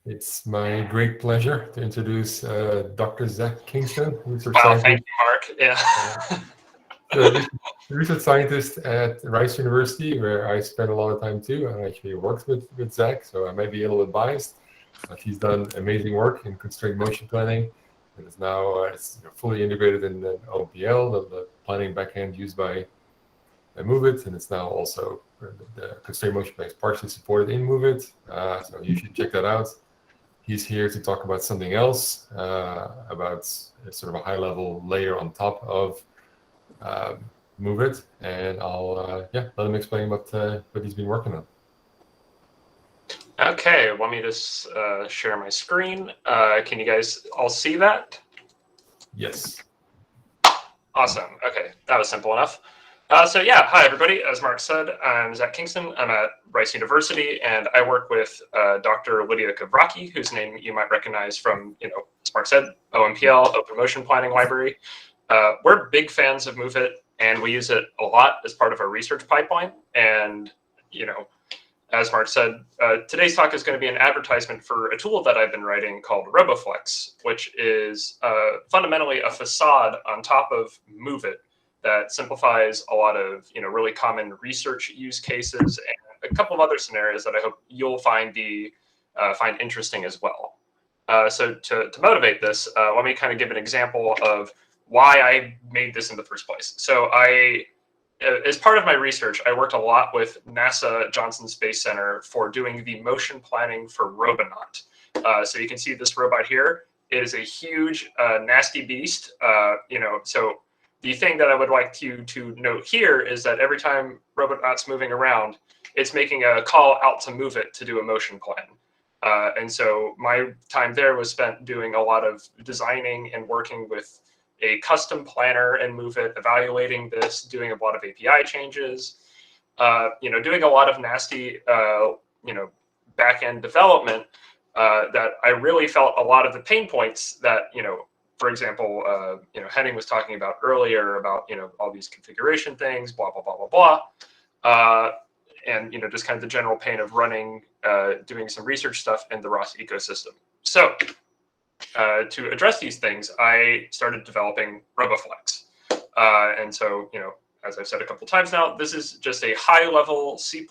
It's my great pleasure to introduce Dr. Zach Kingston, research Wow, thank scientist. you, Mark. Yeah. So research scientist at Rice University, where I spent a lot of time too. I actually worked with Zach, so I might be a little bit biased, but he's done amazing work in constraint motion planning, and is now fully integrated in the OPL, the planning backend used by MoveIt, and it's now also the constraint motion planning is partially supported in MoveIt. So you should check that out. He's here to talk about something else, about sort of a high-level layer on top of MoveIt, and I'll let him explain what he's been working on. Okay, let me just share my screen. Can you guys all see that? Yes. Awesome. Okay, that was simple enough. So yeah, hi everybody. As Mark said, I'm Zach Kingston. I'm at Rice University, and I work with Dr. Lydia Kavraki, whose name you might recognize from, as Mark said, OMPL, Open Motion Planning Library. We're big fans of MoveIt, and we use it a lot as part of our research pipeline. And as Mark said, today's talk is going to be an advertisement for a tool that I've been writing called RoboFlex, which is fundamentally a facade on top of MoveIt that simplifies a lot of really common research use cases and a couple of other scenarios that I hope you'll find interesting as well. So to motivate this, let me kind of give an example of why I made this in the first place. So as part of my research, I worked a lot with NASA Johnson Space Center for doing the motion planning for Robonaut. So you can see this robot here. It is a huge, nasty beast. So the thing that I would like you to note here is that every time Robonaut's moving around, it's making a call out to MoveIt to do a motion plan. And so my time there was spent doing a lot of designing and working with a custom planner and MoveIt, evaluating this, doing a lot of API changes, doing a lot of nasty, back-end development that I really felt a lot of the pain points that, for example, Henning was talking about earlier about, all these configuration things, blah, blah, blah, blah, blah. And, just kind of the general pain of running, doing some research stuff in the ROS ecosystem. So to address these things, I started developing RoboFlex. And so, as I've said a couple times now, this is just a high-level C++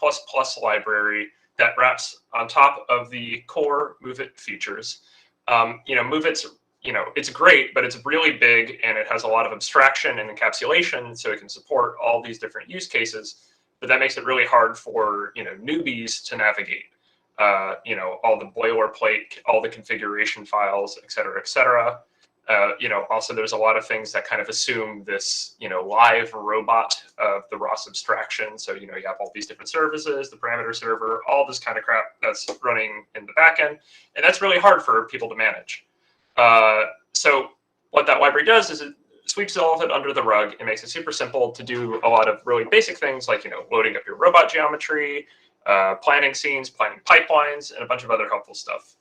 library that wraps on top of the core MoveIt features. MoveIt's, it's great, but it's really big, and it has a lot of abstraction and encapsulation, so it can support all these different use cases. But that makes it really hard for, newbies to navigate. All the boilerplate, all the configuration files, et cetera, et cetera. Also there's a lot of things that kind of assume this, live robot of the ROS abstraction. So, you have all these different services, the parameter server, all this kind of crap that's running in the backend. And that's really hard for people to manage. So what that library does is it sweeps all of it under the rug. It makes it super simple to do a lot of really basic things like, loading up your robot geometry, planning scenes, planning pipelines, and a bunch of other helpful stuff.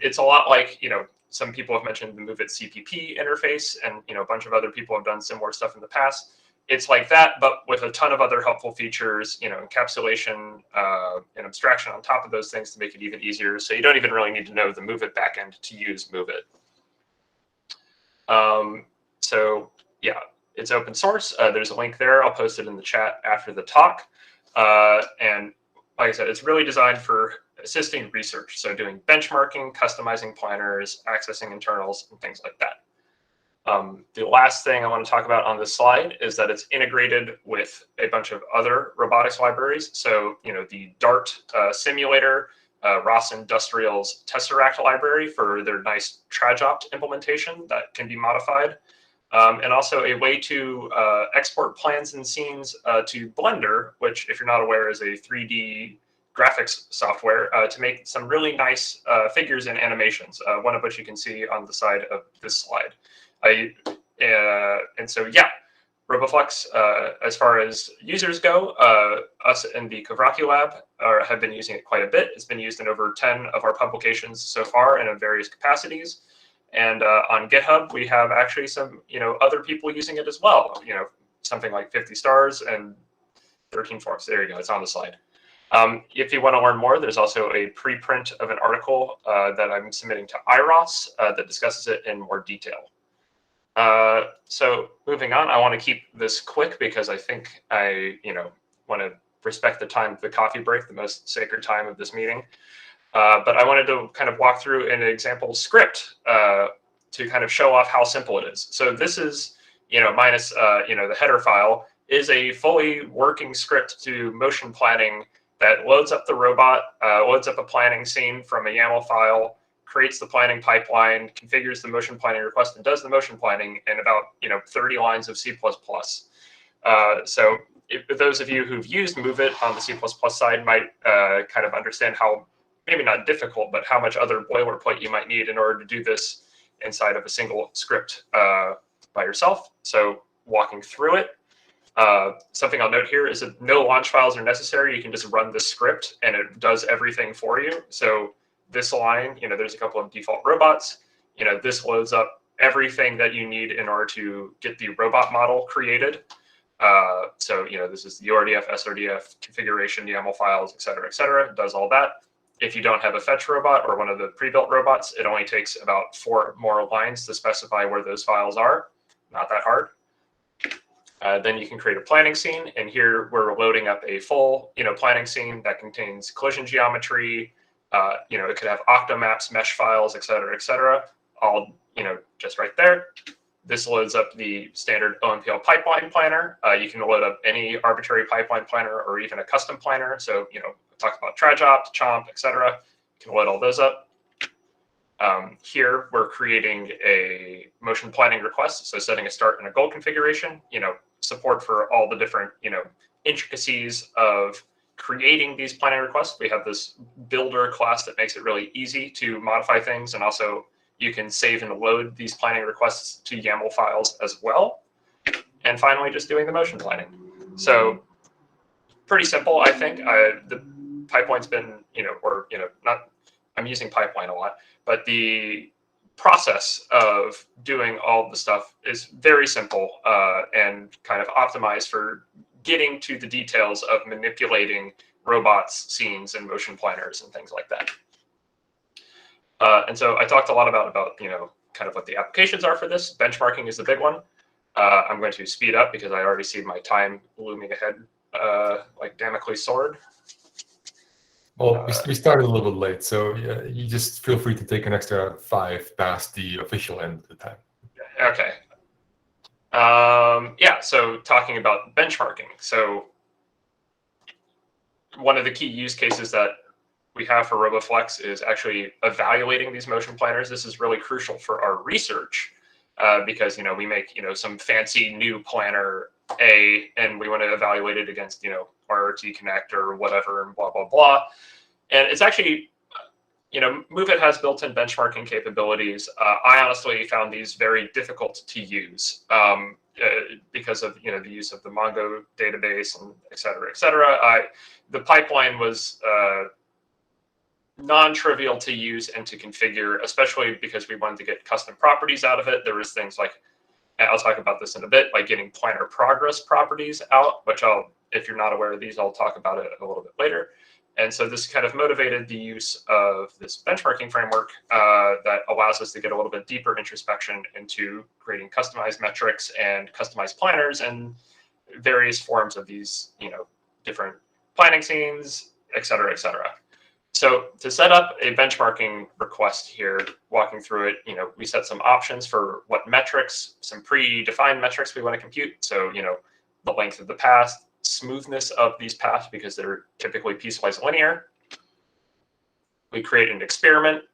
It's a lot like, some people have mentioned the MoveIt CPP interface, and, a bunch of other people have done similar stuff in the past. It's like that, but with a ton of other helpful features, encapsulation and abstraction on top of those things to make it even easier. So you don't even really need to know the MoveIt backend to use MoveIt. So yeah, it's open source. There's a link there. I'll post it in the chat after the talk. And like I said, it's really designed for assisting research. So doing benchmarking, customizing planners, accessing internals, and things like that. The last thing I want to talk about on this slide is that it's integrated with a bunch of other robotics libraries. So, the Dart simulator, ROS Industrial's Tesseract library for their nice Trajopt implementation that can be modified. And also a way to export plans and scenes to Blender, which, if you're not aware, is a 3D graphics software to make some really nice figures and animations, one of which you can see on the side of this slide. And so, yeah, RoboFlex, as far as users go, us in the Kavraki lab have been using it quite a bit. It's been used in over 10 of our publications so far and in various capacities. And on GitHub, we have actually some, other people using it as well. Something like 50 stars and 13 forks. There you go. It's on the slide. If you want to learn more, there's also a preprint of an article that I'm submitting to IROS that discusses it in more detail. So moving on, I want to keep this quick because I think I, want to respect the time of the coffee break, the most sacred time of this meeting. But I wanted to kind of walk through an example script to kind of show off how simple it is. So this is, minus, the header file is a fully working script to motion planning that loads up the robot, loads up a planning scene from a YAML file, creates the planning pipeline, configures the motion planning request, and does the motion planning in about 30 lines of C++. So if those of you who've used MoveIt on the C++ side might kind of understand how, maybe not difficult, but how much other boilerplate you might need in order to do this inside of a single script by yourself. So walking through it, something I'll note here is that no launch files are necessary. You can just run this script and it does everything for you. So this line, there's a couple of default robots. This loads up everything that you need in order to get the robot model created. So, this is the URDF, SRDF, configuration, YAML files, et cetera, it does all that. If you don't have a fetch robot or one of the pre-built robots, it only takes about 4 more lines to specify where those files are. Not that hard. Then you can create a planning scene, and here we're loading up a full, planning scene that contains collision geometry. It could have octomaps, mesh files, et cetera, all, just right there. This loads up the standard OMPL pipeline planner. You can load up any arbitrary pipeline planner or even a custom planner. So, we talked about TraJopt, Chomp, et cetera. You can load all those up. Here, we're creating a motion planning request. So setting a start and a goal configuration, support for all the different, intricacies of creating these planning requests. We have this builder class that makes it really easy to modify things. And also you can save and load these planning requests to YAML files as well. And finally, just doing the motion planning. So pretty simple, I think. The pipeline's been, I'm using pipeline a lot, but the process of doing all the stuff is very simple and kind of optimized for getting to the details of manipulating robots, scenes, and motion planners and things like that. And so I talked a lot about kind of what the applications are for this. Benchmarking is the big one. I'm going to speed up because I already see my time looming ahead like Damocles sword. Well, we started a little bit late, so you just feel free to take an extra 5 past the official end of the time. Okay. So talking about benchmarking. So one of the key use cases that we have for RoboFlex is actually evaluating these motion planners. This is really crucial for our research because, we make, some fancy new planner A, and we want to evaluate it against, RRT Connect or whatever, and blah, blah, blah. And it's actually, MoveIt has built-in benchmarking capabilities. I honestly found these very difficult to use because of, the use of the Mongo database and et cetera. The pipeline was non-trivial to use and to configure, especially because we wanted to get custom properties out of it. There was things like, I'll talk about this in a bit, like getting planner progress properties out, which if you're not aware of these, I'll talk about it a little bit later. And so this kind of motivated the use of this benchmarking framework that allows us to get a little bit deeper introspection into creating customized metrics and customized planners and various forms of these, different planning scenes, et cetera, et cetera. So to set up a benchmarking request here, walking through it, we set some options for what metrics, some predefined metrics we want to compute. So, the length of the path, smoothness of these paths because they're typically piecewise linear. We create an experiment.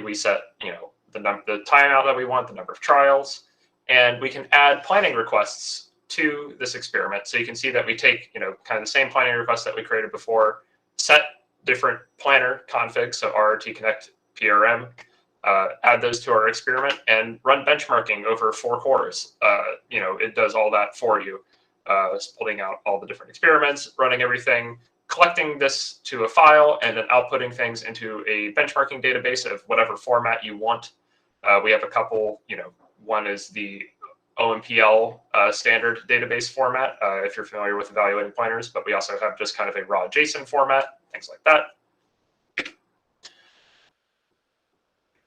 We set, the timeout that we want, the number of trials, and we can add planning requests to this experiment. So you can see that we take, kind of the same planning request that we created before, set different planner configs, so RRT Connect, PRM, add those to our experiment and run benchmarking over 4 cores. It does all that for you. Splitting out all the different experiments, running everything, collecting this to a file, and then outputting things into a benchmarking database of whatever format you want. We have a couple, one is the OMPL standard database format, if you're familiar with evaluating planners, but we also have just kind of a raw JSON format, things like that.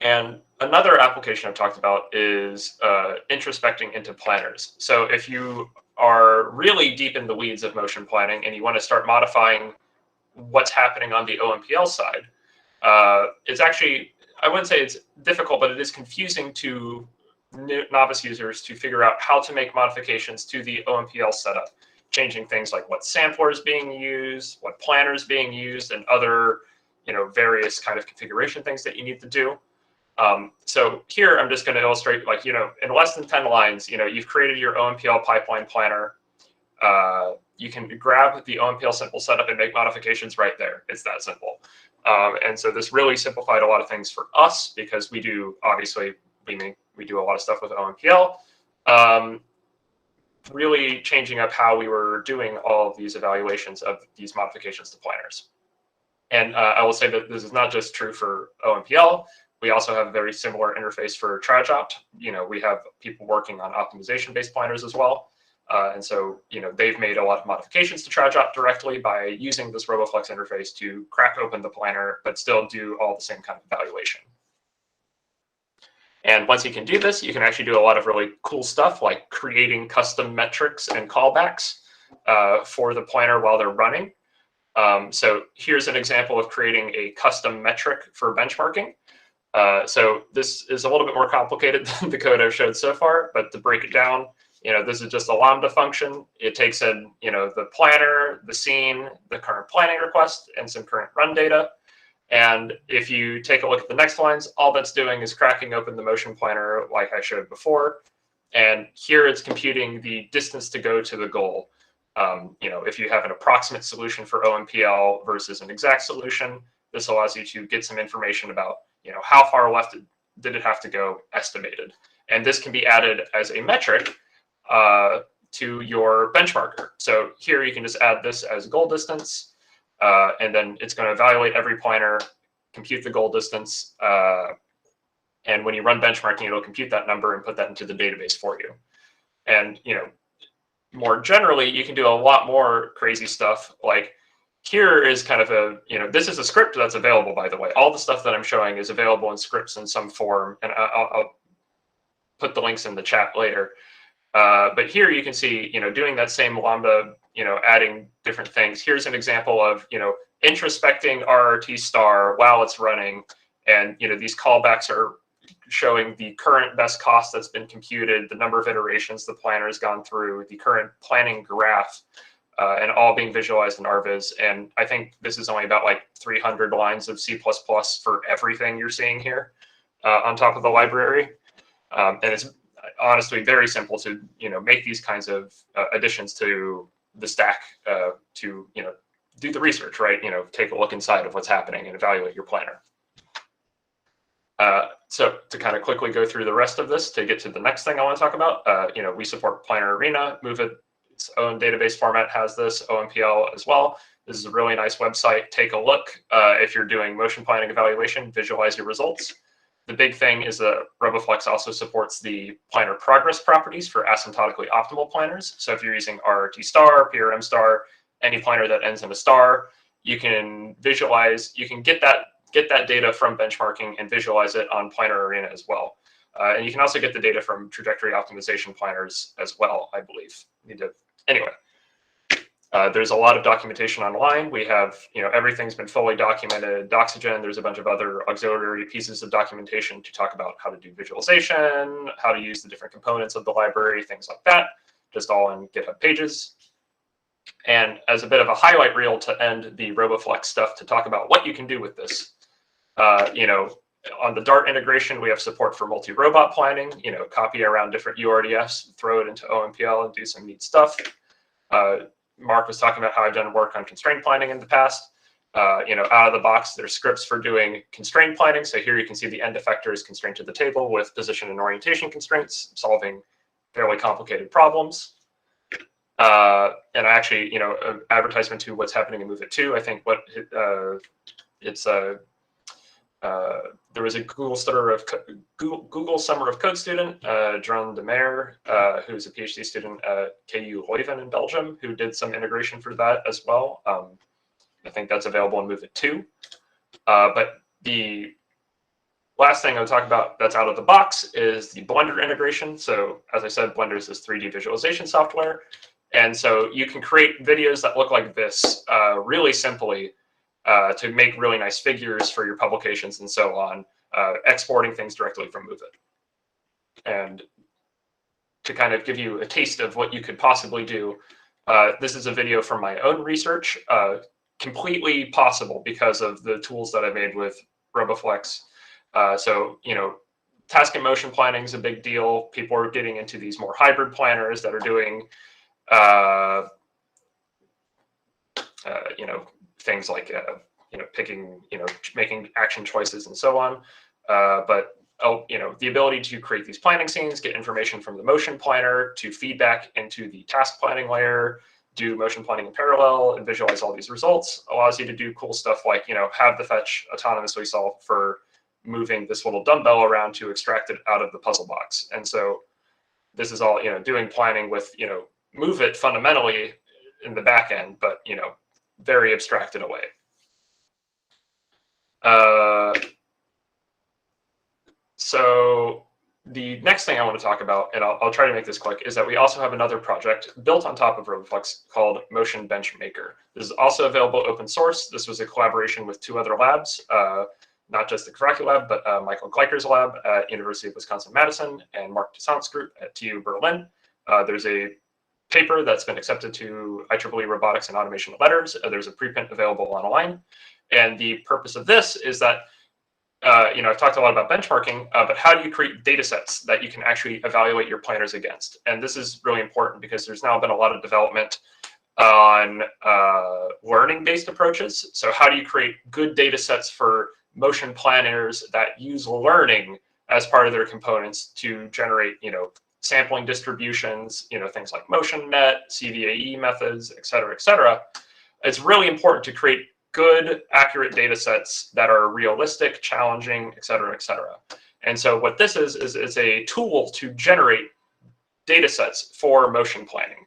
And another application I've talked about is introspecting into planners. So if you are really deep in the weeds of motion planning and you want to start modifying what's happening on the OMPL side, it's actually, I wouldn't say it's difficult, but it is confusing to novice users to figure out how to make modifications to the OMPL setup, changing things like what sampler is being used, what planner is being used, and other, various kind of configuration things that you need to do. So here I'm just going to illustrate, like, in less than 10 lines, you've created your OMPL pipeline planner. You can grab the OMPL simple setup and make modifications right there. It's that simple. And so this really simplified a lot of things for us because we do, obviously, we do a lot of stuff with OMPL, really changing up how we were doing all of these evaluations of these modifications to planners. And I will say that this is not just true for OMPL. We also have a very similar interface for TrajOpt. We have people working on optimization-based planners as well. And so, they've made a lot of modifications to TrajOpt directly by using this RoboFlex interface to crack open the planner, but still do all the same kind of evaluation. And once you can do this, you can actually do a lot of really cool stuff like creating custom metrics and callbacks for the planner while they're running. So here's an example of creating a custom metric for benchmarking. So this is a little bit more complicated than the code I've showed so far, but to break it down, this is just a Lambda function. It takes in, the planner, the scene, the current planning request, and some current run data. And if you take a look at the next lines, all that's doing is cracking open the motion planner like I showed before. And here it's computing the distance to go to the goal. If you have an approximate solution for OMPL versus an exact solution, this allows you to get some information about, how far left did it have to go estimated. And this can be added as a metric to your benchmarker. So here you can just add this as goal distance, and then it's going to evaluate every planner, compute the goal distance, and when you run benchmarking, it'll compute that number and put that into the database for you. And more generally, you can do a lot more crazy stuff. Like here is kind of a, this is a script that's available, by the way. All the stuff that I'm showing is available in scripts in some form, and I'll put the links in the chat later. But here you can see, doing that same Lambda, adding different things. Here's an example of, introspecting RRT star while it's running. And, these callbacks are showing the current best cost that's been computed, the number of iterations the planner has gone through, the current planning graph, and all being visualized in RViz. And I think this is only about like 300 lines of C++ for everything you're seeing here on top of the library. And it's honestly very simple to make these kinds of additions to the stack to do the research, right? Take a look inside of what's happening and evaluate your planner. So to kind of quickly go through the rest of this to get to the next thing I want to talk about, we support Planner Arena. Move its own database format has this, OMPL as well. This is a really nice website. Take a look if you're doing motion planning evaluation, visualize your results. The big thing is that RoboFlex also supports the planner progress properties for asymptotically optimal planners. So if you're using RRT star, PRM star, any planner that ends in a star, you can visualize, you can get that data from benchmarking and visualize it on Planner Arena as well. And you can also get the data from trajectory optimization planners as well, I believe. Anyway, there's a lot of documentation online. We have, everything's been fully documented. Doxygen, there's a bunch of other auxiliary pieces of documentation to talk about how to do visualization, how to use the different components of the library, things like that, just all in GitHub pages. And as a bit of a highlight reel to end the RoboFlex stuff, to talk about what you can do with this. On the Dart integration, we have support for multi-robot planning, copy around different URDFs, throw it into OMPL and do some neat stuff. Mark was talking about how I've done work on constraint planning in the past. Out of the box, there's scripts for doing constraint planning. So here you can see the end effector is constrained to the table with position and orientation constraints, solving fairly complicated problems. And actually, advertisement to what's happening in Move It 2. I think There was a Google Summer of Code student, Jeroen de Meer, who's a PhD student at KU Leuven in Belgium, who did some integration for that as well. I think that's available in MoveIt too. But the last thing I would talk about that's out of the box is the Blender integration. So as I said, Blender is this 3D visualization software. And so you can create videos that look like this really simply to make really nice figures for your publications and so on, exporting things directly from MoveIt. And to kind of give you a taste of what you could possibly do, this is a video from my own research, completely possible because of the tools that I made with RoboFlex. So, you know, task and motion planning is a big deal. People are getting into these more hybrid planners that are doing, you know, things like, you know, picking, you know, making action choices and so on. But, you know, the ability to create these planning scenes, get information from the motion planner to feedback into the task planning layer, do motion planning in parallel and visualize all these results allows you to do cool stuff like, you know, have the fetch autonomously solve for moving this little dumbbell around to extract it out of the puzzle box. And so this is all, you know, doing planning with, you know, MoveIt fundamentally in the back end, but, you know, very abstracted away. So the next thing I want to talk about, and I'll try to make this quick, is that we also have another project built on top of RoboFlex called Motion Bench Maker. This is also available open source. This was a collaboration with 2 other labs, not just the Kavraky lab, but Michael Gleicher's lab at University of Wisconsin-Madison and Mark Toussaint's group at TU Berlin. There's a paper that's been accepted to IEEE Robotics and Automation Letters. There's a preprint available online. And the purpose of this is that you know, I've talked a lot about benchmarking, but how do you create data sets that you can actually evaluate your planners against? And this is really important because there's now been a lot of development on learning-based approaches. So how do you create good data sets for motion planners that use learning as part of their components to generate, you know, sampling distributions, you know, things like MotionNet, CVAE methods, et cetera, et cetera. It's really important to create good, accurate data sets that are realistic, challenging, et cetera, et cetera. And so what this is a tool to generate data sets for motion planning.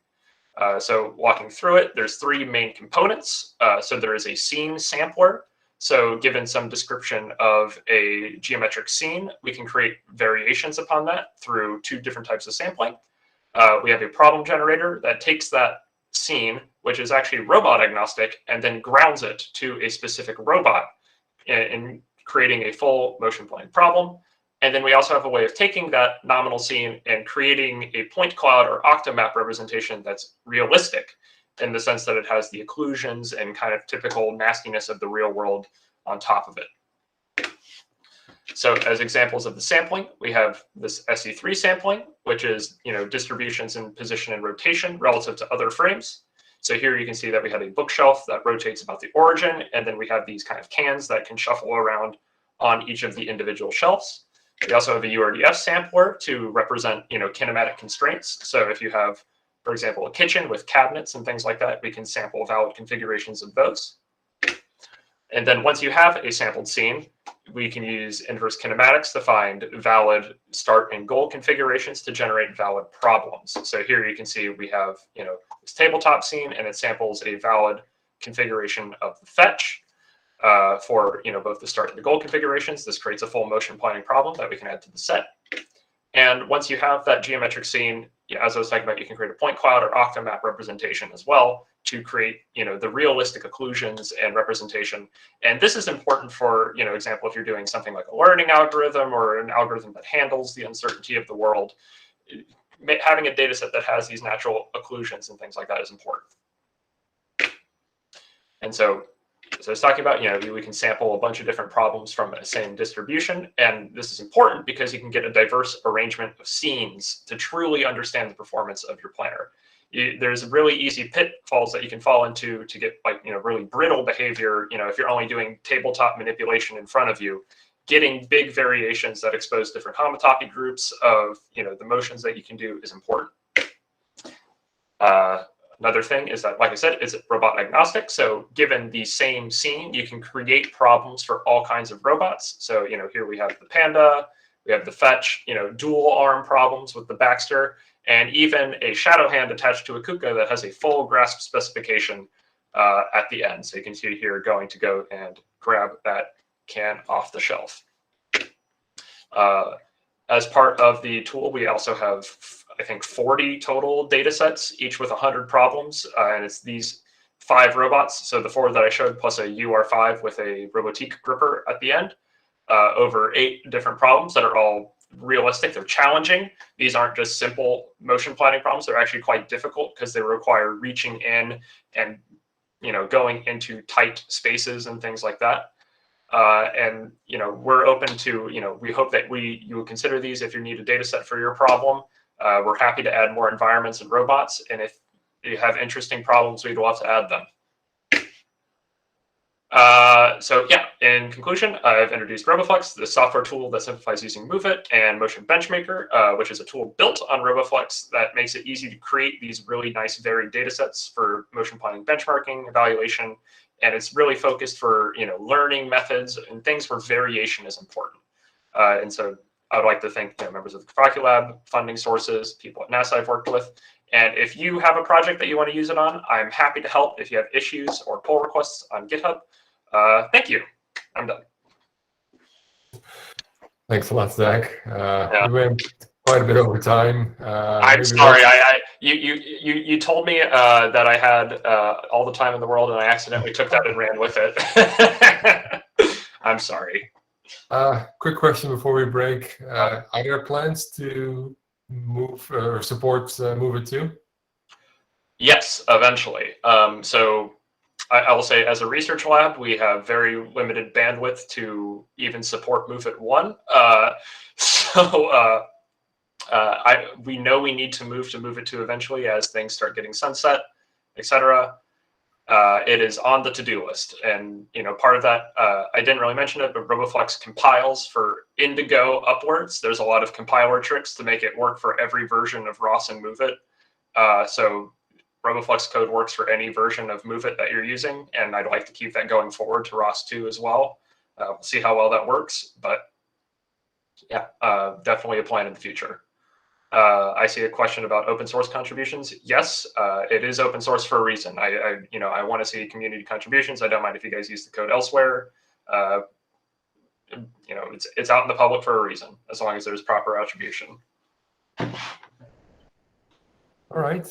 So walking through it, there's 3 main components. So there is a scene sampler. So given some description of a geometric scene, we can create variations upon that through 2 different types of sampling. We have a problem generator that takes that scene, which is actually robot agnostic, and then grounds it to a specific robot in creating a full motion planning problem. And then we also have a way of taking that nominal scene and creating a point cloud or octomap representation that's realistic in the sense that it has the occlusions and kind of typical nastiness of the real world on top of it. So as examples of the sampling, we have this SE3 sampling, which is, you know, distributions in position and rotation relative to other frames. So here you can see that we have a bookshelf that rotates about the origin, and then we have these kind of cans that can shuffle around on each of the individual shelves. We also have a URDF sampler to represent, you know, kinematic constraints. So if you have, for example, a kitchen with cabinets and things like that, we can sample valid configurations of those. And then once you have a sampled scene, we can use inverse kinematics to find valid start and goal configurations to generate valid problems. So here you can see we have, you know, this tabletop scene, and it samples a valid configuration of the fetch for, you know, both the start and the goal configurations. This creates a full motion planning problem that we can add to the set. And once you have that geometric scene, you know, as I was talking about, you can create a point cloud or octomap representation as well to create, you know, the realistic occlusions and representation. And this is important for, you know, example, if you're doing something like a learning algorithm or an algorithm that handles the uncertainty of the world, having a data set that has these natural occlusions and things like that is important. And so I was talking about, you know, we can sample a bunch of different problems from a same distribution. And this is important because you can get a diverse arrangement of scenes to truly understand the performance of your planner. There's really easy pitfalls that you can fall into to get, like, you know, really brittle behavior. You know, if you're only doing tabletop manipulation in front of you, getting big variations that expose different homotopy groups of, you know, the motions that you can do is important. Another thing is that, like I said, it's robot agnostic. So given the same scene, you can create problems for all kinds of robots. So, here we have the Panda, we have the Fetch, dual arm problems with the Baxter, and even a shadow hand attached to a Kuka that has a full grasp specification at the end. So you can see here going to go and grab that can off the shelf. As part of the tool, we also have, I think, 40 total data sets, each with 100 problems. And it's these 5 robots. So the 4 that I showed plus a UR5 with a Robotique gripper at the end, over 8 different problems that are all realistic. They're challenging. These aren't just simple motion planning problems. They're actually quite difficult because they require reaching in and going into tight spaces and things like that. And we're open to, we hope that you will consider these if you need a data set for your problem. We're happy to add more environments and robots. And if you have interesting problems, we'd love to add them. So yeah, in conclusion, I've introduced RoboFlex, the software tool that simplifies using MoveIt, and Motion Benchmaker, which is a tool built on RoboFlex that makes it easy to create these really nice varied data sets for motion planning, benchmarking, evaluation, and it's really focused for learning methods and things where variation is important. And so I would like to thank members of the Kavaki Lab, funding sources, people at NASA I've worked with. And if you have a project that you want to use it on, I'm happy to help if you have issues or pull requests on GitHub. Thank you. I'm done. Thanks a lot, Zach. We went quite a bit over time. I'm sorry. You told me that I had all the time in the world, and I accidentally took that and ran with it. I'm sorry. Quick question before we break. Are there plans to move or support MoveIt 2? Yes, eventually. So I will say, as a research lab, we have very limited bandwidth to even support MoveIt 1. We know we need to move to MoveIt 2 eventually as things start getting sunset, etc. It is on the to-do list, and part of that, I didn't really mention it, but RoboFlex compiles for Indigo upwards. There's a lot of compiler tricks to make it work for every version of ROS and MoveIt. So RoboFlex code works for any version of MoveIt that you're using, and I'd like to keep that going forward to ROS 2 as well. We'll see how well that works, but yeah, definitely a plan in the future. I see a question about open source contributions. Yes, it is open source for a reason. I want to see community contributions. I don't mind if you guys use the code elsewhere. It's out in the public for a reason, as long as there's proper attribution. All right.